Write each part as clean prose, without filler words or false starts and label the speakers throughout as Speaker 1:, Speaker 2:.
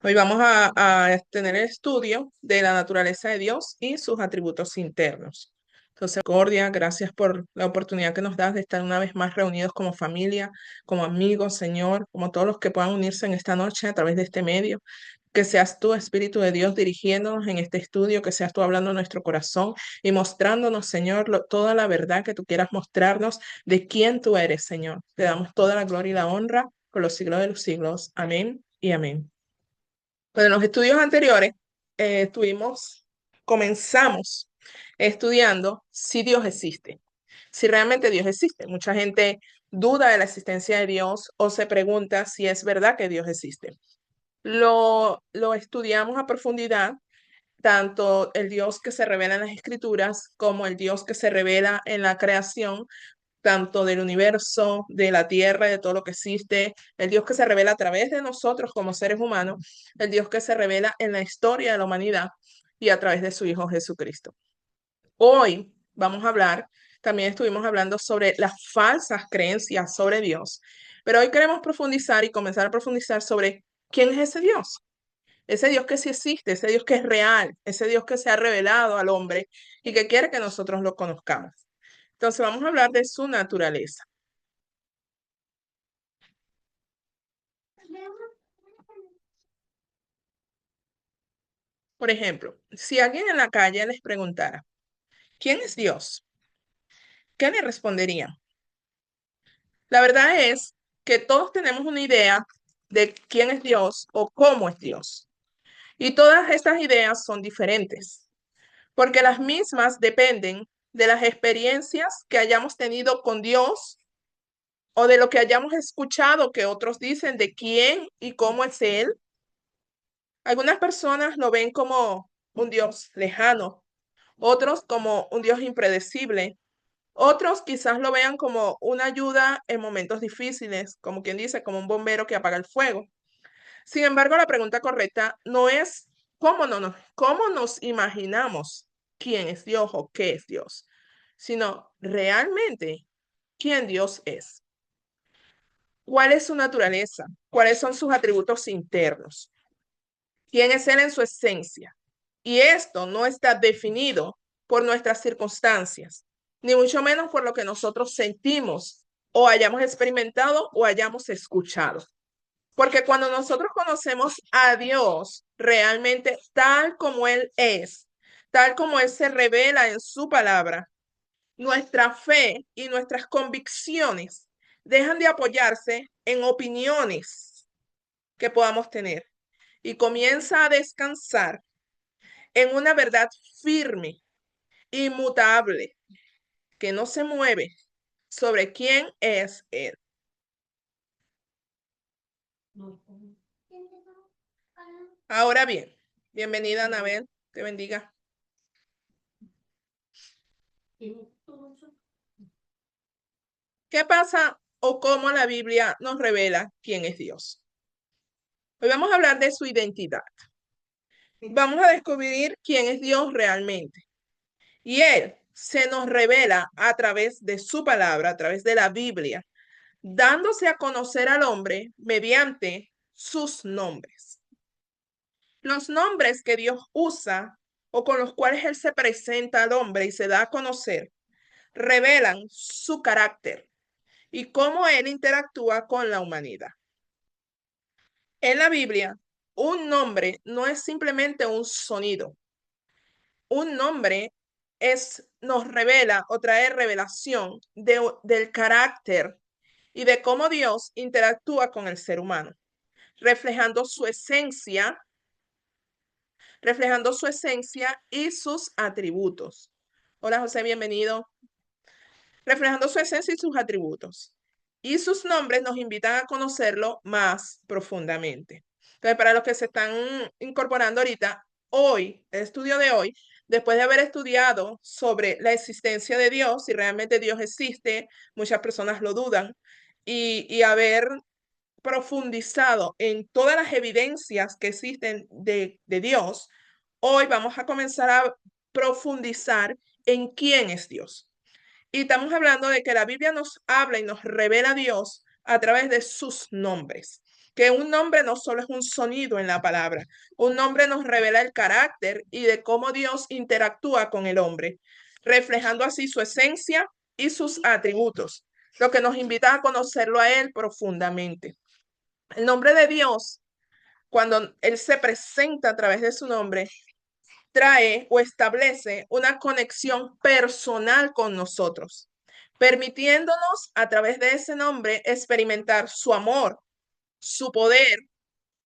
Speaker 1: Hoy vamos a tener el estudio de la naturaleza de Dios y sus atributos internos. Entonces, Cordia, gracias por la oportunidad que nos das de estar una vez más reunidos como familia, como amigos, Señor, como todos los que puedan unirse en esta noche a través de este medio. Que seas tú, Espíritu de Dios, dirigiéndonos en este estudio, que seas tú hablando en nuestro corazón y mostrándonos, Señor, toda la verdad que tú quieras mostrarnos de quién tú eres, Señor. Te damos toda la gloria y la honra por los siglos de los siglos. Amén y amén. Pues en los estudios anteriores comenzamos estudiando si Dios existe, si realmente Dios existe. Mucha gente duda de la existencia de Dios o se pregunta si es verdad que Dios existe. Lo estudiamos a profundidad, tanto el Dios que se revela en las Escrituras como el Dios que se revela en la creación, tanto del universo, de la tierra, de todo lo que existe, el Dios que se revela a través de nosotros como seres humanos, el Dios que se revela en la historia de la humanidad y a través de su Hijo Jesucristo. Hoy vamos a hablar, también estuvimos hablando sobre las falsas creencias sobre Dios, pero hoy queremos profundizar y comenzar a profundizar sobre quién es ese Dios que sí existe, ese Dios que es real, ese Dios que se ha revelado al hombre y que quiere que nosotros lo conozcamos. Entonces vamos a hablar de su naturaleza. Por ejemplo, si alguien en la calle les preguntara, ¿quién es Dios? ¿Qué le responderían? La verdad es que todos tenemos una idea de quién es Dios o cómo es Dios. Y todas estas ideas son diferentes, porque las mismas dependen de las experiencias que hayamos tenido con Dios o de lo que hayamos escuchado que otros dicen de quién y cómo es Él. Algunas personas lo ven como un Dios lejano, otros como un Dios impredecible. Otros quizás lo vean como una ayuda en momentos difíciles, como quien dice, como un bombero que apaga el fuego. Sin embargo, la pregunta correcta no es cómo nos imaginamos quién es Dios o qué es Dios, sino realmente quién Dios es. ¿Cuál es su naturaleza? ¿Cuáles son sus atributos internos? ¿Quién es Él en su esencia? Y esto no está definido por nuestras circunstancias, ni mucho menos por lo que nosotros sentimos o hayamos experimentado o hayamos escuchado. Porque cuando nosotros conocemos a Dios realmente tal como Él es, tal como Él se revela en su palabra, nuestra fe y nuestras convicciones dejan de apoyarse en opiniones que podamos tener y comienza a descansar en una verdad firme, inmutable, que no se mueve sobre quién es Él. Ahora bien, bienvenida Anabel, te bendiga. ¿Qué pasa o cómo la Biblia nos revela quién es Dios? Hoy vamos a hablar de su identidad. Vamos a descubrir quién es Dios realmente. Y Él se nos revela a través de su palabra, a través de la Biblia, dándose a conocer al hombre mediante sus nombres. Los nombres que Dios usa o con los cuales Él se presenta al hombre y se da a conocer revelan su carácter y cómo Él interactúa con la humanidad. En la Biblia, un nombre no es simplemente un sonido. Un nombre nos revela o trae revelación del carácter y de cómo Dios interactúa con el ser humano, reflejando su esencia, reflejando su esencia y sus atributos. Hola José, bienvenido. Reflejando su esencia y sus atributos. Y sus nombres nos invitan a conocerlo más profundamente. Entonces, para los que se están incorporando ahorita, hoy, el estudio de hoy, después de haber estudiado sobre la existencia de Dios, si realmente Dios existe, muchas personas lo dudan, y haber profundizado en todas las evidencias que existen de Dios, hoy vamos a comenzar a profundizar en quién es Dios. Y estamos hablando de que la Biblia nos habla y nos revela a Dios a través de sus nombres. que un nombre no solo es un sonido en la palabra, un nombre nos revela el carácter y de cómo Dios interactúa con el hombre, reflejando así su esencia y sus atributos, lo que nos invita a conocerlo a Él profundamente. El nombre de Dios, cuando Él se presenta a través de su nombre, trae o establece una conexión personal con nosotros, permitiéndonos a través de ese nombre experimentar su amor, su poder,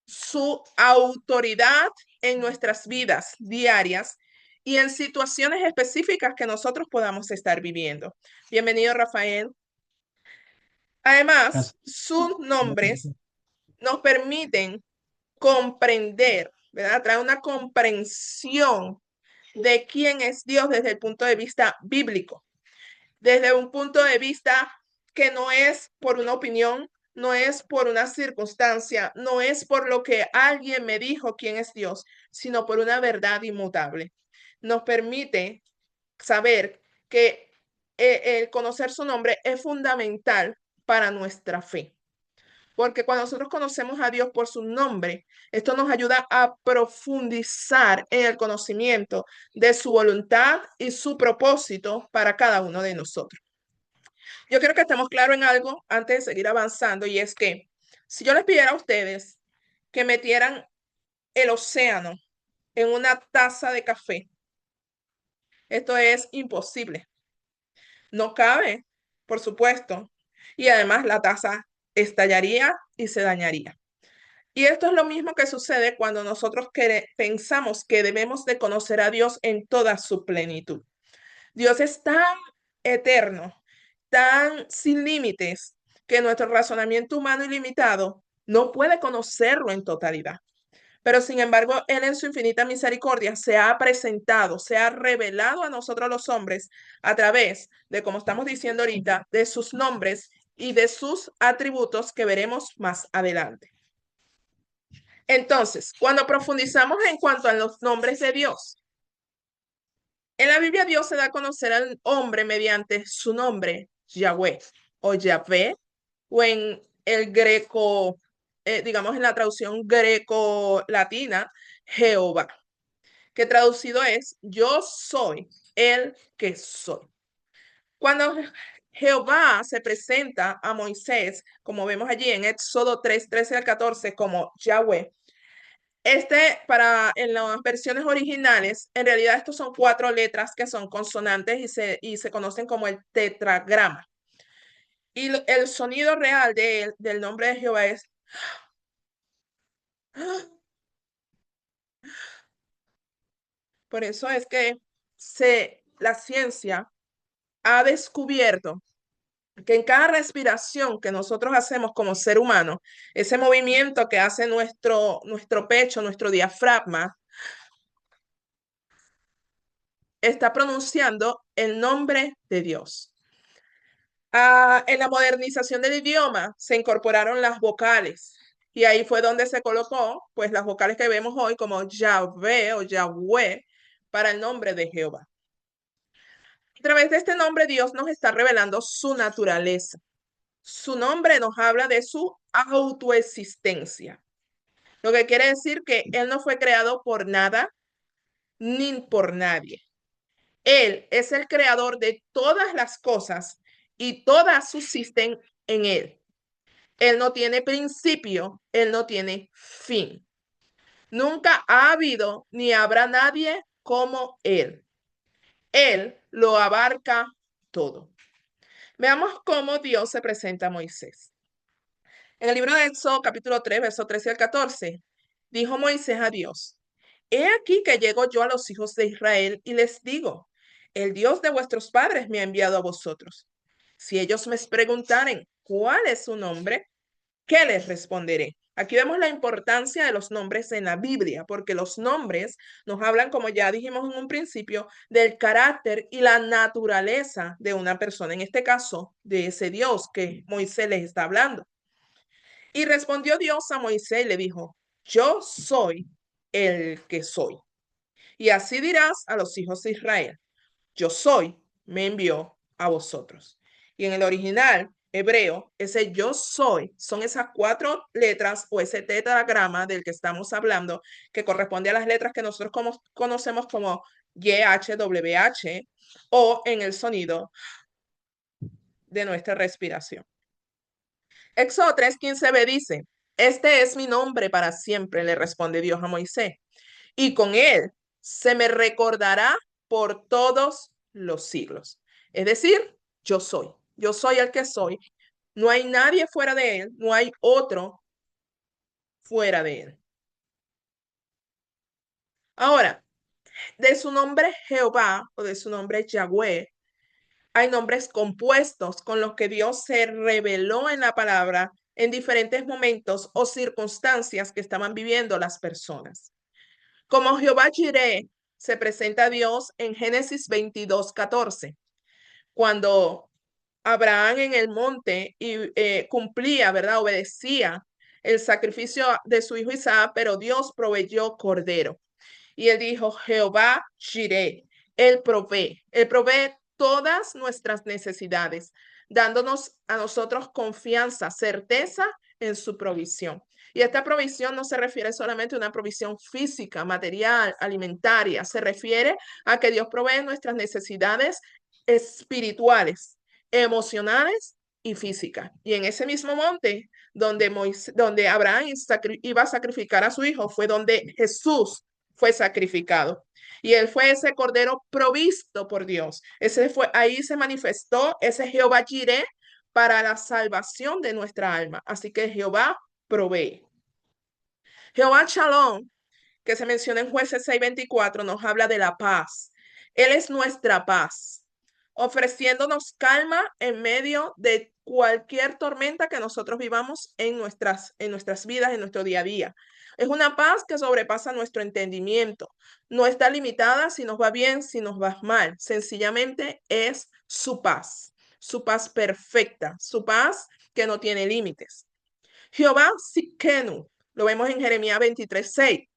Speaker 1: su autoridad en nuestras vidas diarias y en situaciones específicas que nosotros podamos estar viviendo. Bienvenido, Rafael. Además,
Speaker 2: Gracias.
Speaker 1: sus nombres nos permiten comprender, ¿verdad? Trae una comprensión de quién es Dios desde el punto de vista bíblico, desde un punto de vista que no es por una opinión, no es por una circunstancia, no es por lo que alguien me dijo quién es Dios, sino por una verdad inmutable. Nos permite saber que el conocer su nombre es fundamental para nuestra fe. Porque cuando nosotros conocemos a Dios por su nombre, esto nos ayuda a profundizar en el conocimiento de su voluntad y su propósito para cada uno de nosotros. Yo quiero que estemos claros en algo antes de seguir avanzando, y es que si yo les pidiera a ustedes que metieran el océano en una taza de café, esto es imposible. No cabe, por supuesto, y además la taza estallaría y se dañaría. Y esto es lo mismo que sucede cuando nosotros pensamos que debemos de conocer a Dios en toda su plenitud. Dios es tan eterno, tan sin límites, que nuestro razonamiento humano ilimitado no puede conocerlo en totalidad. Pero sin embargo, Él en su infinita misericordia se ha presentado, se ha revelado a nosotros los hombres a través de, como estamos diciendo ahorita, de sus nombres y de sus atributos que veremos más adelante. Entonces, cuando profundizamos en cuanto a los nombres de Dios, en la Biblia Dios se da a conocer al hombre mediante su nombre, Yahweh o Yahvé, o en el greco, digamos en la traducción greco-latina, Jehová, que traducido es yo soy el que soy. Cuando Jehová se presenta a Moisés, como vemos allí en Éxodo 3, 13 al 14, como Yahweh, en las versiones originales, en realidad estos son 4 letras que son consonantes y se conocen como el tetragrama. Y el sonido real del nombre de Jehová es... Por eso es que la ciencia ha descubierto que en cada respiración que nosotros hacemos como ser humano, ese movimiento que hace nuestro pecho, nuestro diafragma, está pronunciando el nombre de Dios. En la modernización del idioma se incorporaron las vocales y ahí fue donde se colocó pues las vocales que vemos hoy como Yahvé o Yahweh para el nombre de Jehová. A través de este nombre Dios nos está revelando su naturaleza. Su nombre nos habla de su autoexistencia, lo que quiere decir que Él no fue creado por nada ni por nadie. Él es el creador de todas las cosas y todas subsisten en Él. Él no tiene principio, Él no tiene fin. Nunca ha habido ni habrá nadie como Él. Él lo abarca todo. Veamos cómo Dios se presenta a Moisés. En el libro de Éxodo, capítulo 3, verso 13 al 14, dijo Moisés a Dios: He aquí que llego yo a los hijos de Israel y les digo: El Dios de vuestros padres me ha enviado a vosotros. Si ellos me preguntaren cuál es su nombre, ¿qué les responderé? Aquí vemos la importancia de los nombres en la Biblia, porque los nombres nos hablan, como ya dijimos en un principio, del carácter y la naturaleza de una persona, en este caso, de ese Dios que Moisés les está hablando. Y respondió Dios a Moisés y le dijo: Yo soy el que soy. Y así dirás a los hijos de Israel: Yo soy, me envió a vosotros. Y en el original hebreo, ese yo soy, son esas 4 letras o ese tetragrama del que estamos hablando, que corresponde a las letras que nosotros conocemos como YHWH o en el sonido de nuestra respiración. Éxodo 3:15b dice, este es mi nombre para siempre, le responde Dios a Moisés, y con él se me recordará por todos los siglos. Es decir, yo soy el que soy. No hay nadie fuera de él, no hay otro fuera de él. Ahora, de su nombre Jehová o de su nombre Yahweh, hay nombres compuestos con los que Dios se reveló en la palabra en diferentes momentos o circunstancias que estaban viviendo las personas. Como Jehová Jireh se presenta a Dios en Génesis 22:14, cuando Abraham en el monte y cumplía, ¿verdad? Obedecía el sacrificio de su hijo Isaac, pero Dios proveyó cordero. Y él dijo, Jehová Jireh, él provee todas nuestras necesidades, dándonos a nosotros confianza, certeza en su provisión. Y esta provisión no se refiere solamente a una provisión física, material, alimentaria, se refiere a que Dios provee nuestras necesidades espirituales, emocionales y físicas. Y en ese mismo monte donde Abraham iba a sacrificar a su hijo, fue donde Jesús fue sacrificado. Y él fue ese cordero provisto por Dios. Ahí se manifestó ese Jehová Jireh para la salvación de nuestra alma. Así que Jehová provee. Jehová Shalom, que se menciona en Jueces 6:24, nos habla de la paz. Él es nuestra paz, ofreciéndonos calma en medio de cualquier tormenta que nosotros vivamos en nuestras vidas, en nuestro día a día. Es una paz que sobrepasa nuestro entendimiento. No está limitada si nos va bien, si nos va mal. Sencillamente es su paz perfecta, su paz que no tiene límites. Jehová Sidkenu, lo vemos en Jeremías 23:6.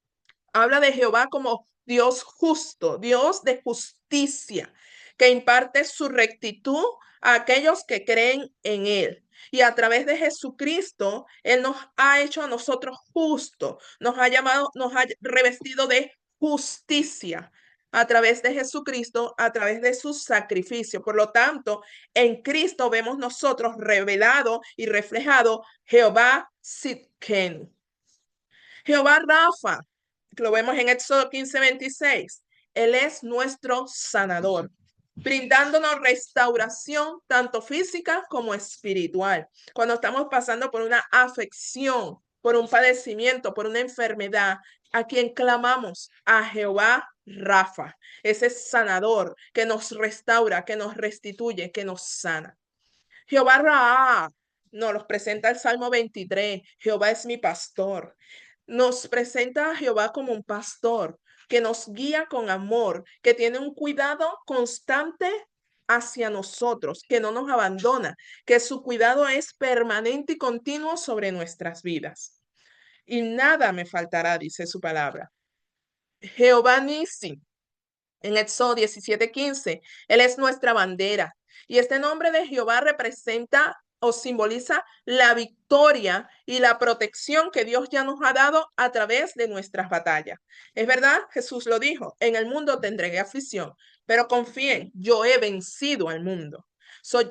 Speaker 1: Habla de Jehová como Dios justo, Dios de justicia, que imparte su rectitud a aquellos que creen en Él. Y a través de Jesucristo, Él nos ha hecho a nosotros justos, nos ha llamado, nos ha revestido de justicia a través de Jesucristo, a través de su sacrificio. Por lo tanto, en Cristo vemos nosotros revelado y reflejado Jehová Sidkenu. Jehová Rafa, lo vemos en Éxodo 15:26. Él es nuestro sanador, brindándonos restauración tanto física como espiritual. Cuando estamos pasando por una afección, por un padecimiento, por una enfermedad, a quien clamamos a Jehová Rafa, ese sanador que nos restaura, que nos restituye, que nos sana. Jehová Raá nos los presenta el Salmo 23. Jehová es mi pastor. Nos presenta a Jehová como un pastor que nos guía con amor, que tiene un cuidado constante hacia nosotros, que no nos abandona, que su cuidado es permanente y continuo sobre nuestras vidas. Y nada me faltará, dice su palabra. Jehová Nisi, en Éxodo 17:15, Él es nuestra bandera. Y este nombre de Jehová representa o simboliza la victoria y la protección que Dios ya nos ha dado a través de nuestras batallas. Es verdad, Jesús lo dijo, en el mundo tendré aflicción, pero confíen, yo he vencido al mundo.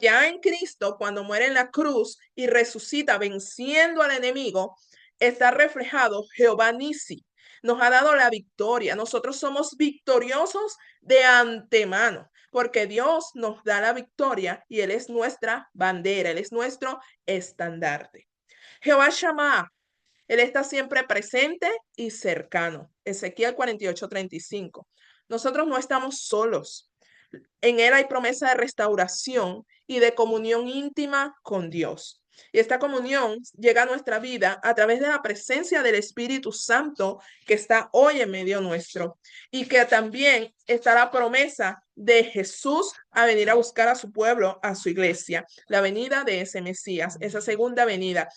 Speaker 1: Ya en Cristo, cuando muere en la cruz y resucita venciendo al enemigo, está reflejado Jehová Nisi. Nos ha dado la victoria. Nosotros somos victoriosos de antemano, porque Dios nos da la victoria y Él es nuestra bandera, Él es nuestro estandarte. Jehová Shammah, Él está siempre presente y cercano. Ezequiel 48:35. Nosotros no estamos solos. En Él hay promesa de restauración y de comunión íntima con Dios. Y esta comunión llega a nuestra vida a través de la presencia del Espíritu Santo que está hoy en medio nuestro y que también está la promesa de Jesús a venir a buscar a su pueblo, a su iglesia, la venida de ese Mesías, esa segunda venida.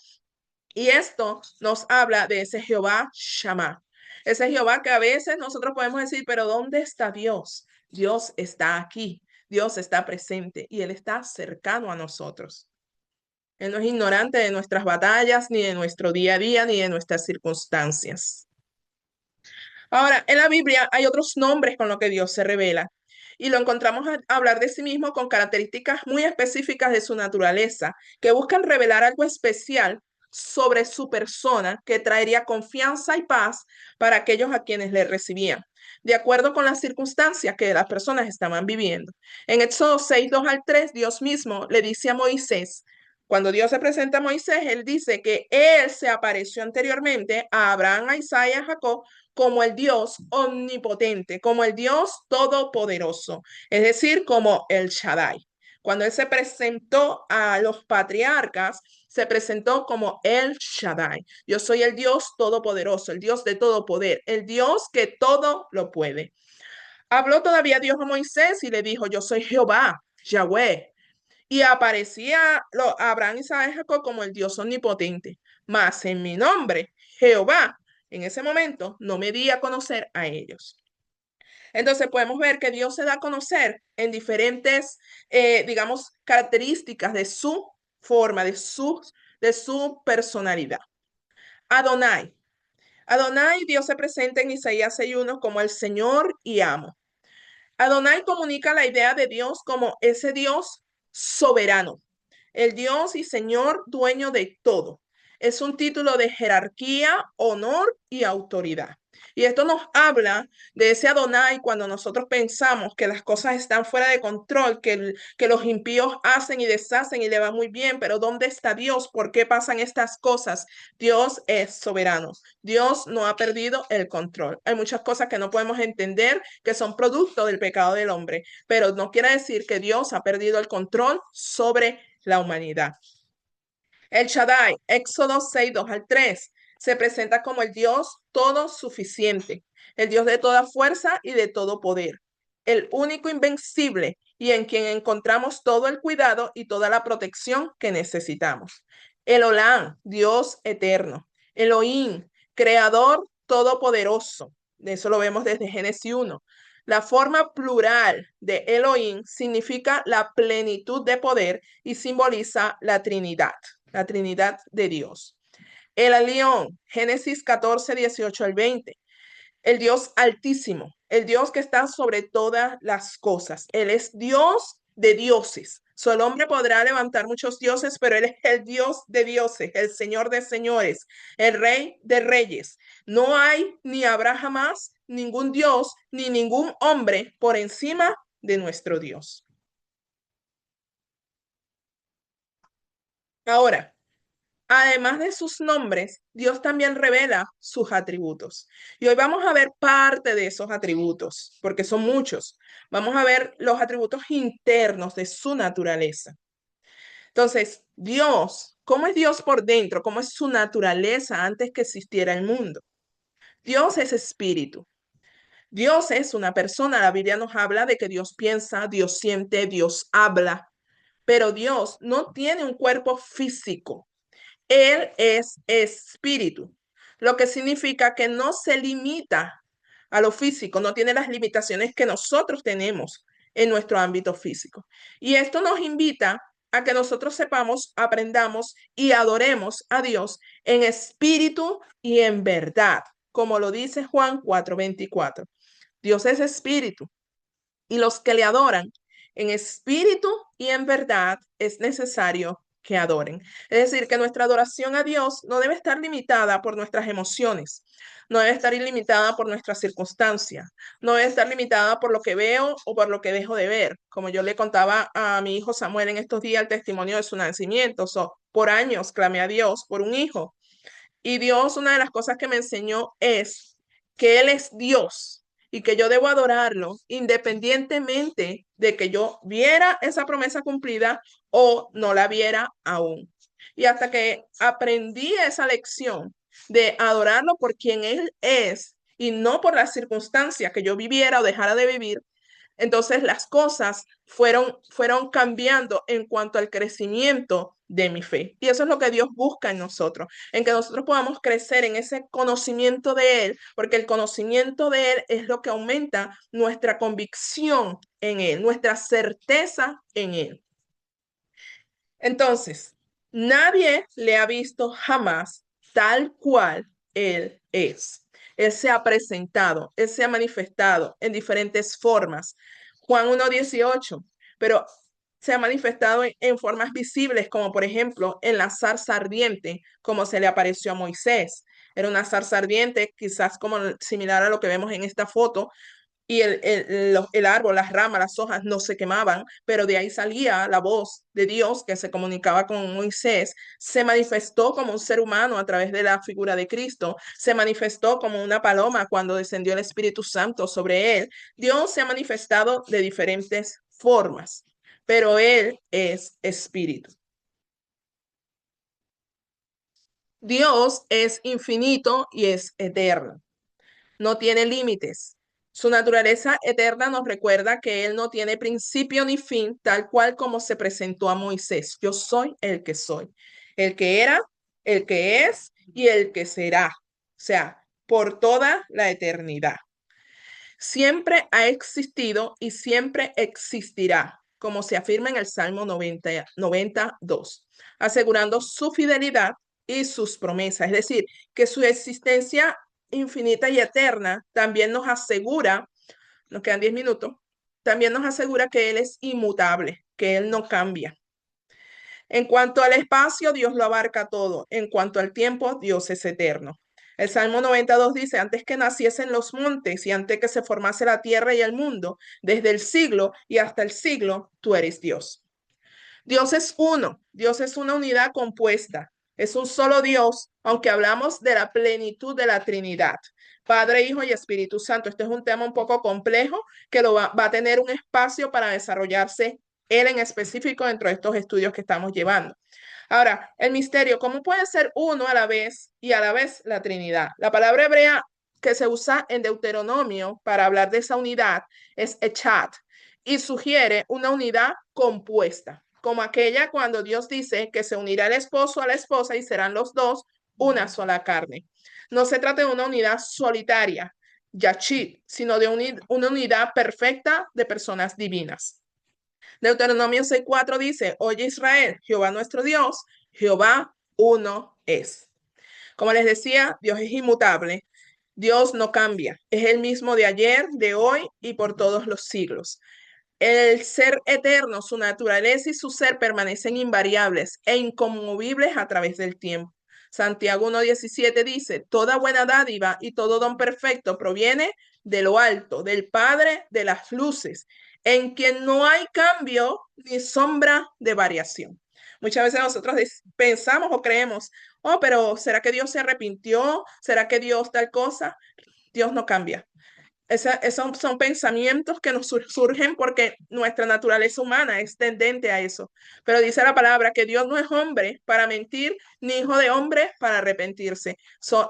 Speaker 1: Y esto nos habla de ese Jehová Shammah, ese Jehová que a veces nosotros podemos decir, pero ¿dónde está Dios? Dios está aquí, Dios está presente y Él está cercano a nosotros. Él no es ignorante de nuestras batallas, ni de nuestro día a día, ni de nuestras circunstancias. Ahora, en la Biblia hay otros nombres con los que Dios se revela y lo encontramos a hablar de sí mismo con características muy específicas de su naturaleza, que buscan revelar algo especial sobre su persona que traería confianza y paz para aquellos a quienes le recibían, de acuerdo con las circunstancias que las personas estaban viviendo. En Éxodo 6, 2 al 3, Dios mismo le dice a Moisés, cuando Dios se presenta a Moisés, él dice que él se apareció anteriormente a Abraham, a Isaac y a Jacob como el Dios omnipotente, como el Dios todopoderoso, es decir, como el Shaddai. Cuando él se presentó a los patriarcas, se presentó como el Shaddai. Yo soy el Dios todopoderoso, el Dios de todo poder, el Dios que todo lo puede. Habló todavía Dios a Moisés y le dijo, yo soy Jehová, Yahweh. Y aparecía Abraham, Isaac y Jacob como el Dios omnipotente. Mas en mi nombre, Jehová, en ese momento no me di a conocer a ellos. Entonces podemos ver que Dios se da a conocer en diferentes, digamos, características de su forma, de su personalidad. Adonai. Adonai, Dios se presenta en Isaías 6:1 como el Señor y amo. Adonai comunica la idea de Dios como ese Dios soberano, el Dios y Señor dueño de todo. Es un título de jerarquía, honor y autoridad. Y esto nos habla de ese Adonai cuando nosotros pensamos que las cosas están fuera de control, que los impíos hacen y deshacen y le va muy bien, pero ¿dónde está Dios? ¿Por qué pasan estas cosas? Dios es soberano. Dios no ha perdido el control. Hay muchas cosas que no podemos entender que son producto del pecado del hombre, pero no quiere decir que Dios ha perdido el control sobre la humanidad. El Shaddai, Éxodo 6, 2 al 3, se presenta como el Dios todo suficiente, el Dios de toda fuerza y de todo poder, el único invencible y en quien encontramos todo el cuidado y toda la protección que necesitamos. El Olam, Dios eterno. Elohim, creador todopoderoso. De eso lo vemos desde Génesis 1. La forma plural de Elohim significa la plenitud de poder y simboliza la Trinidad de Dios. El Alión, Génesis 14, 18 al 20. El Dios altísimo, el Dios que está sobre todas las cosas. Él es Dios de dioses. El hombre podrá levantar muchos dioses, pero Él es el Dios de dioses, el Señor de señores, el Rey de reyes. No hay ni habrá jamás ningún Dios ni ningún hombre por encima de nuestro Dios. Ahora, además de sus nombres, Dios también revela sus atributos. Y hoy vamos a ver parte de esos atributos, porque son muchos. Vamos a ver los atributos internos de su naturaleza. Entonces, Dios, ¿cómo es Dios por dentro? ¿Cómo es su naturaleza antes que existiera el mundo? Dios es espíritu. Dios es una persona. La Biblia nos habla de que Dios piensa, Dios siente, Dios habla, pero Dios no tiene un cuerpo físico. Él es espíritu, lo que significa que no se limita a lo físico, no tiene las limitaciones que nosotros tenemos en nuestro ámbito físico. Y esto nos invita a que nosotros sepamos, aprendamos y adoremos a Dios en espíritu y en verdad, como lo dice Juan 4:24. Dios es espíritu y los que le adoran en espíritu y en verdad es necesario que adoren. Es decir, que nuestra adoración a Dios no debe estar limitada por nuestras emociones, no debe estar limitada por nuestras circunstancias, no debe estar limitada por lo que veo o por lo que dejo de ver. Como yo le contaba a mi hijo Samuel en estos días el testimonio de su nacimiento, por años clamé a Dios por un hijo y Dios, una de las cosas que me enseñó es que Él es Dios y que yo debo adorarlo independientemente de que yo viera esa promesa cumplida o no la viera aún. Y hasta que aprendí esa lección de adorarlo por quien Él es y no por las circunstancias que yo viviera o dejara de vivir, entonces las cosas fueron cambiando en cuanto al crecimiento de mi fe. Y eso es lo que Dios busca en nosotros, en que nosotros podamos crecer en ese conocimiento de Él, porque el conocimiento de Él es lo que aumenta nuestra convicción en Él, nuestra certeza en Él. Entonces, Nadie le ha visto jamás tal cual Él es. Él se ha presentado, Él se ha manifestado en diferentes formas. Juan 1:18, pero se ha manifestado en formas visibles, como por ejemplo en la zarza ardiente, como se le apareció a Moisés. Era una zarza ardiente, quizás como similar a lo que vemos en esta foto, y el árbol, las ramas, las hojas no se quemaban, pero de ahí salía la voz de Dios que se comunicaba con Moisés, se manifestó como un ser humano a través de la figura de Cristo, se manifestó como una paloma cuando descendió el Espíritu Santo sobre él. Dios se ha manifestado de diferentes formas, pero Él es espíritu. Dios es infinito y es eterno. No tiene límites. Su naturaleza eterna nos recuerda que Él no tiene principio ni fin, tal cual como se presentó a Moisés. Yo soy el que soy, el que era, el que es y el que será. O sea, por toda la eternidad. Siempre ha existido y siempre existirá, como se afirma en el Salmo 92, asegurando su fidelidad y sus promesas. Es decir, que su existencia infinita y eterna también nos asegura, nos quedan 10 minutos, también nos asegura que Él es inmutable, que Él no cambia. En cuanto al espacio, Dios lo abarca todo. En cuanto al tiempo, Dios es eterno. El Salmo 92 dice, antes que naciesen los montes y antes que se formase la tierra y el mundo, desde el siglo y hasta el siglo, tú eres Dios. Dios es uno, Dios es una unidad compuesta, es un solo Dios, aunque hablamos de la plenitud de la Trinidad. Padre, Hijo y Espíritu Santo. Este es un tema un poco complejo que va a tener un espacio para desarrollarse él en específico dentro de estos estudios que estamos llevando. Ahora, el misterio, ¿cómo puede ser uno a la vez y a la vez la Trinidad? La palabra hebrea que se usa en Deuteronomio para hablar de esa unidad es echat y sugiere una unidad compuesta, como aquella cuando Dios dice que se unirá el esposo a la esposa y serán los dos una sola carne. No se trata de una unidad solitaria, yachid, sino de una unidad perfecta de personas divinas. Deuteronomio 6:4 dice, oye Israel, Jehová nuestro Dios, Jehová uno es. Como les decía, Dios es inmutable, Dios no cambia, es el mismo de ayer, de hoy y por todos los siglos. El ser eterno, su naturaleza y su ser permanecen invariables e inconmovibles a través del tiempo. Santiago 1:17 dice, toda buena dádiva y todo don perfecto proviene de lo alto, del Padre de las luces, en quien no hay cambio ni sombra de variación. Muchas veces nosotros pensamos o creemos, oh, pero ¿será que Dios se arrepintió? ¿Será que Dios tal cosa? Dios no cambia. Esos son pensamientos que nos surgen porque nuestra naturaleza humana es tendente a eso. Pero dice la palabra que Dios no es hombre para mentir, ni hijo de hombre para arrepentirse.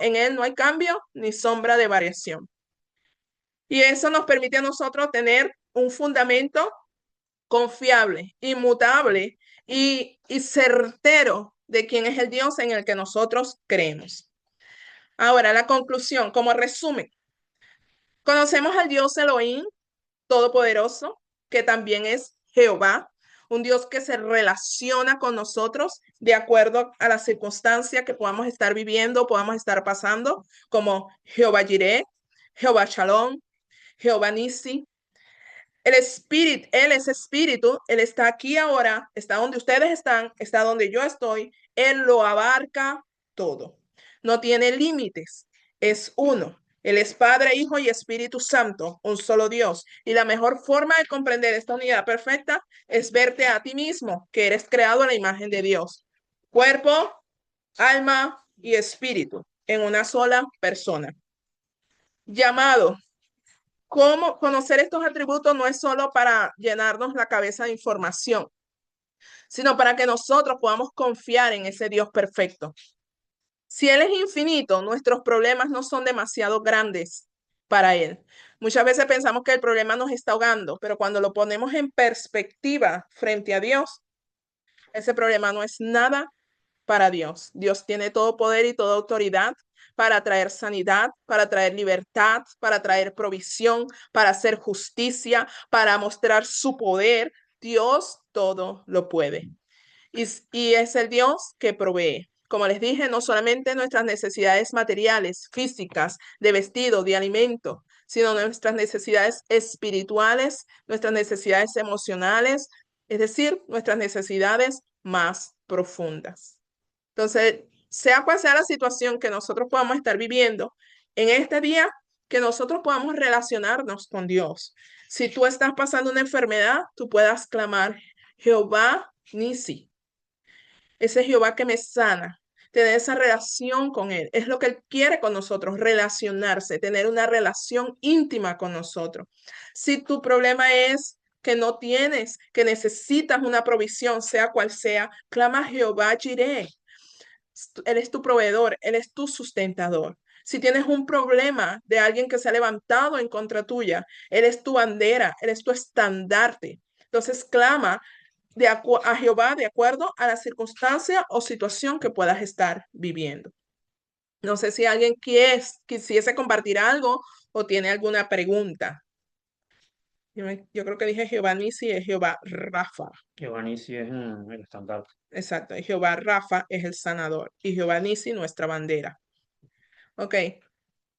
Speaker 1: En Él no hay cambio ni sombra de variación. Y eso nos permite a nosotros tener un fundamento confiable, inmutable y certero de quién es el Dios en el que nosotros creemos. Ahora, la conclusión, como resumen, conocemos al Dios Elohim todopoderoso, que también es Jehová, un Dios que se relaciona con nosotros de acuerdo a la circunstancia que podamos estar viviendo, podamos estar pasando, como Jehová Jireh, Jehová Shalom, Jehová Nisi. El espíritu, Él es espíritu, Él está aquí ahora, está donde ustedes están, está donde yo estoy, Él lo abarca todo. No tiene límites, es uno. Él es Padre, Hijo y Espíritu Santo, un solo Dios. Y la mejor forma de comprender esta unidad perfecta es verte a ti mismo, que eres creado a la imagen de Dios. Cuerpo, alma y espíritu en una sola persona. Llamado. ¿Cómo conocer estos atributos? No es solo para llenarnos la cabeza de información, sino para que nosotros podamos confiar en ese Dios perfecto. Si Él es infinito, nuestros problemas no son demasiado grandes para Él. Muchas veces pensamos que el problema nos está ahogando, pero cuando lo ponemos en perspectiva frente a Dios, ese problema no es nada para Dios. Dios tiene todo poder y toda autoridad para traer sanidad, para traer libertad, para traer provisión, para hacer justicia, para mostrar su poder. Dios todo lo puede. y es el Dios que provee. Como les dije, no solamente nuestras necesidades materiales, físicas, de vestido, de alimento, sino nuestras necesidades espirituales, nuestras necesidades emocionales, es decir, nuestras necesidades más profundas. Entonces, sea cual sea la situación que nosotros podamos estar viviendo en este día, que nosotros podamos relacionarnos con Dios. Si tú estás pasando una enfermedad, tú puedas clamar, Jehová Nisi, ese Jehová que me sana, tener esa relación con Él. Es lo que Él quiere con nosotros, relacionarse, tener una relación íntima con nosotros. Si tu problema es que no tienes, que necesitas una provisión, sea cual sea, clama a Jehová Jireh. Él es tu proveedor, Él es tu sustentador. Si tienes un problema de alguien que se ha levantado en contra tuya, Él es tu bandera, Él es tu estandarte. Entonces clama a Jehová de acuerdo a la circunstancia o situación que puedas estar viviendo. No sé si alguien quisiese compartir algo o tiene alguna pregunta. Yo creo que dije Jehová Nisi, es Jehová Rafa.
Speaker 2: Jehová Nisi es el estandarte.
Speaker 1: Exacto, y Jehová Rafa es el sanador y Jehová Nisi nuestra bandera. Ok,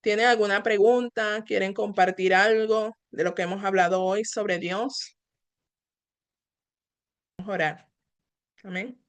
Speaker 1: ¿tienen alguna pregunta? ¿Quieren compartir algo de lo que hemos hablado hoy sobre Dios? Vamos a orar. Amén.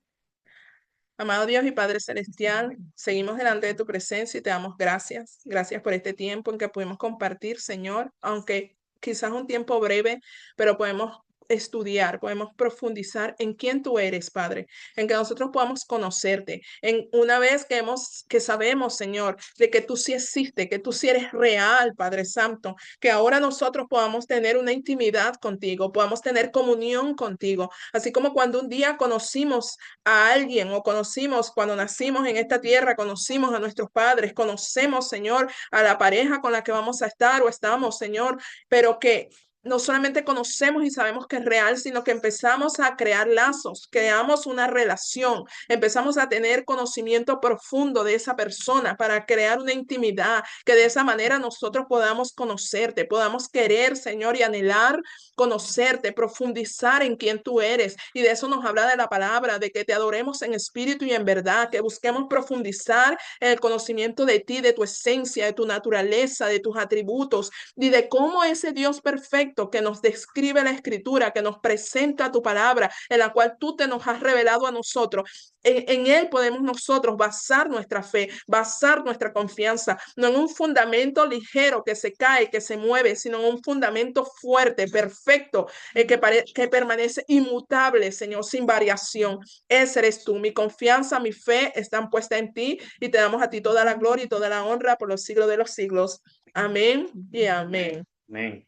Speaker 1: Amado Dios y Padre Celestial, seguimos delante de tu presencia y te damos gracias. Gracias por este tiempo en que pudimos compartir, Señor, aunque quizás un tiempo breve, pero podemos estudiar, podemos profundizar en quién tú eres, Padre, en que nosotros podamos conocerte, en una vez que sabemos, Señor, de que tú sí existes, que tú sí eres real, Padre Santo, que ahora nosotros podamos tener una intimidad contigo, podamos tener comunión contigo, así como cuando un día conocimos a alguien o conocimos cuando nacimos en esta tierra, conocimos a nuestros padres, conocemos, Señor, a la pareja con la que vamos a estar o estamos, Señor, pero que no solamente conocemos y sabemos que es real, sino que empezamos a crear lazos, creamos una relación, empezamos a tener conocimiento profundo de esa persona para crear una intimidad, que de esa manera nosotros podamos conocerte, podamos querer, Señor, y anhelar conocerte, profundizar en quién tú eres. Y de eso nos habla de la palabra, de que te adoremos en espíritu y en verdad, que busquemos profundizar en el conocimiento de ti, de tu esencia, de tu naturaleza, de tus atributos y de cómo ese Dios perfecto que nos describe la escritura, que nos presenta tu palabra, en la cual tú te nos has revelado a nosotros, en él podemos nosotros basar nuestra fe, basar nuestra confianza, no en un fundamento ligero que se cae, que se mueve, sino en un fundamento fuerte, perfecto, que permanece inmutable, Señor, sin variación. Ese eres tú. Mi confianza, mi fe están puestas en ti y te damos a ti toda la gloria y toda la honra por los siglos de los siglos. Amén y amén.
Speaker 2: Amén.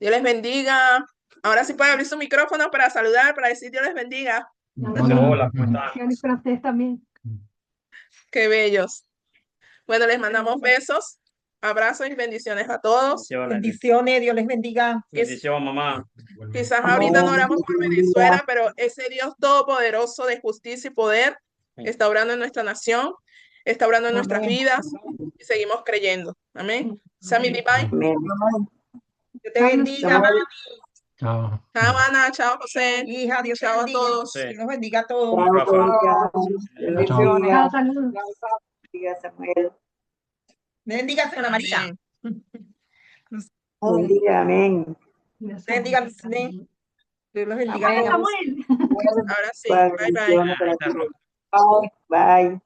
Speaker 1: Dios les bendiga. Ahora sí puede abrir su micrófono para saludar, para decir Dios les bendiga.
Speaker 2: Hola, ¿cómo están?
Speaker 3: En francés también.
Speaker 1: Qué bellos. Bueno, les mandamos besos, abrazos y bendiciones a todos.
Speaker 4: Bendiciones, Dios les bendiga.
Speaker 2: Bendición, mamá.
Speaker 1: Quizás ahorita no oramos por Venezuela, pero ese Dios todopoderoso de justicia y poder está obrando en nuestra nación, está obrando en nuestras vidas y seguimos creyendo. Amén. Sammy Divine.
Speaker 4: Dios te bendiga, mami.
Speaker 5: Chao.
Speaker 1: Chao, Ana. Chao, José.
Speaker 4: Hija, Dios te
Speaker 1: Chao a
Speaker 4: bendiga.
Speaker 1: todos.
Speaker 2: Sí.
Speaker 4: Dios los bendiga a todos.
Speaker 2: Rafa.
Speaker 4: Bendiciones.
Speaker 3: Chao, saludos.
Speaker 4: Bendiga, Ana María.
Speaker 1: Amén.
Speaker 6: Bendiga, amén.
Speaker 4: Bendiga, Lucine. Dios los bendiga a
Speaker 3: Amén,
Speaker 4: todos.
Speaker 3: Samuel.
Speaker 1: Ahora sí. Bye, bye.
Speaker 6: Bendiciones para ti. Bye. Bye.